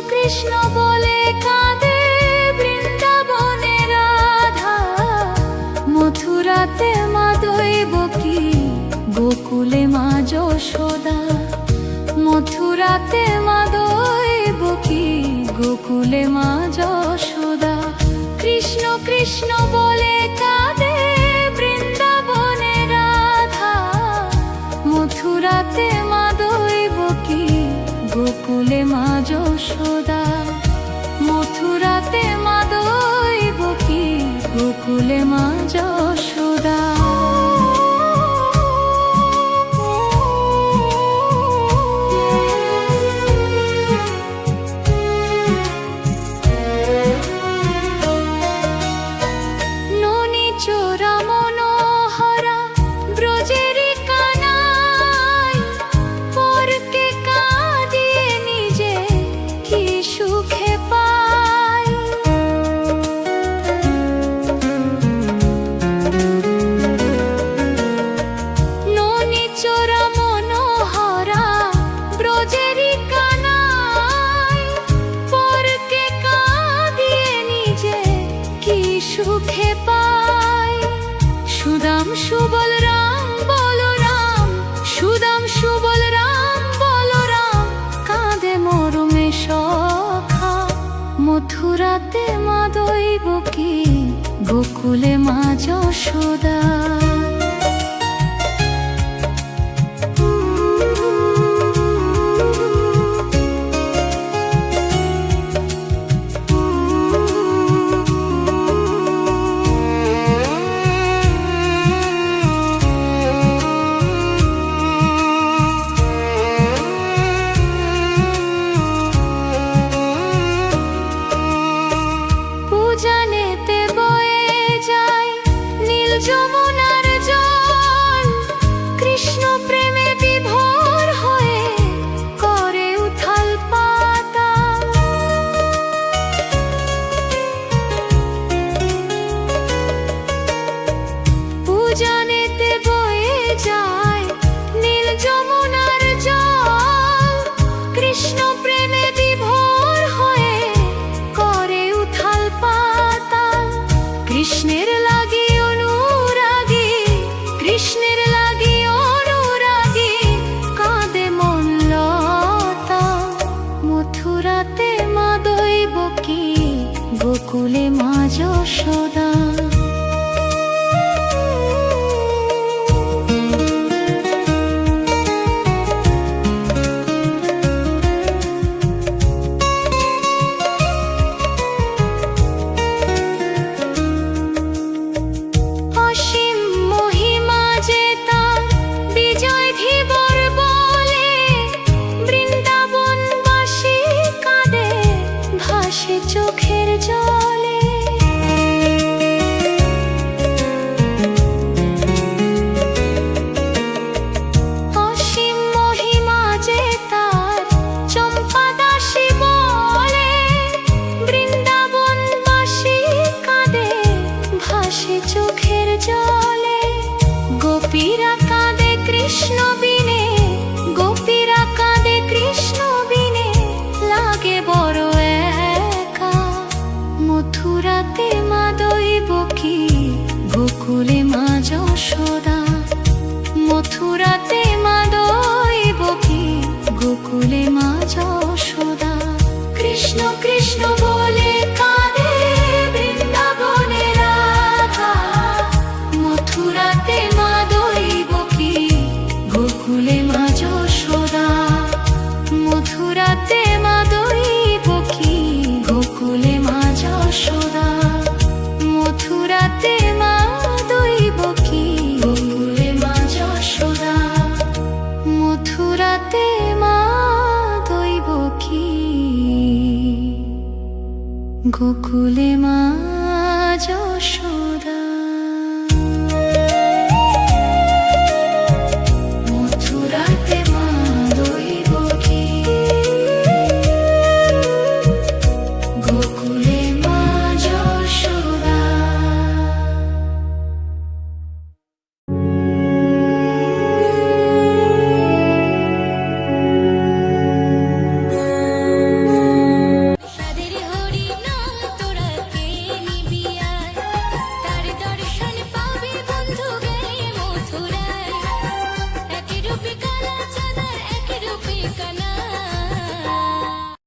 কৃষ্ণ বলে কাঁদে বৃন্দাবনে রাধা, মথুরাতে মা দৈবকী, গোকুলে মা যশোদা। মথুরাতে মা দৈবকী, গোকুলে মা যশোদা। কৃষ্ণ কৃষ্ণ বলে কাঁদে বৃন্দাবনে রাধা, মথুরাতে মা দৈবকী, গোকুলে মা যশোদা। মথুরাতে মা দৈবকী, গোকুলে মা যশোদা। ননি চোরা মনোহরা ব্রজেরি কানাই, পরকে কাঁদিয়ে নিজে কি সুখে পাই। ননি চোরা মনোহরা ব্রজেরি কানাই, পরকে কাঁদিয়ে নিজে কি সুখে পাই। সুদাম সুবল রাম বলরাম, সুদাম সুবল রাম বলরাম, কাঁদে মরমে সখা। মথুরাতে মা দৈবকী, গোকুলে মা যশোদা। পূজানেতে বয়ে যায় নীল যমুনার জল, কৃষ্ণ প্রেমে বিভোর হয়ে করে উথাল পাতাল। পূজানেতে বয়ে যায় নীল যমুনার জল, কৃষ্ণ প্রেমে বিভোর হয়ে করে উথাল পাতাল। কৃষ্ণের লাগি অনুরাগী, কৃষ্ণের লাগি অনুরাগী, কাঁদে মন লতা। মথুরাতে মা দৈবকী, গোকুলে মা যশোদা। অসীম মহিমা যে তার, বিজয় ধীবর বলে, বৃন্দাবনবাসী কাঁদে ভাসে চোখের জলে। অসীম মহিমা যে তার, চম্পা দাসী বলে, বৃন্দাবনবাসী কাঁদে ভাসে চোখের জলে। গোপীরা কাঁদে কৃষ্ণ বিনে, গোপীরা কাঁদে কৃষ্ণ বিনে, লাগে বড় একা। মথুরাতে মা দৈবকী, গোকুলে মা যশোদা। মথুরাতে মা দৈবকী, গোকুলে মা যশোদা। কৃষ্ণ কৃষ্ণ বলে কাঁদে বৃন্দাবনে রাধা, মথুরাতে মা দৈবকী, গোকুলে মা যশোদা। মথুরাতে মা দৈবকী, গোকুলে মা যশোদা। মথুরাতে মা দৈবকী, গোকুলে মা যশোদা। মথুরাতে মা দৈবকী। গোকুলে মা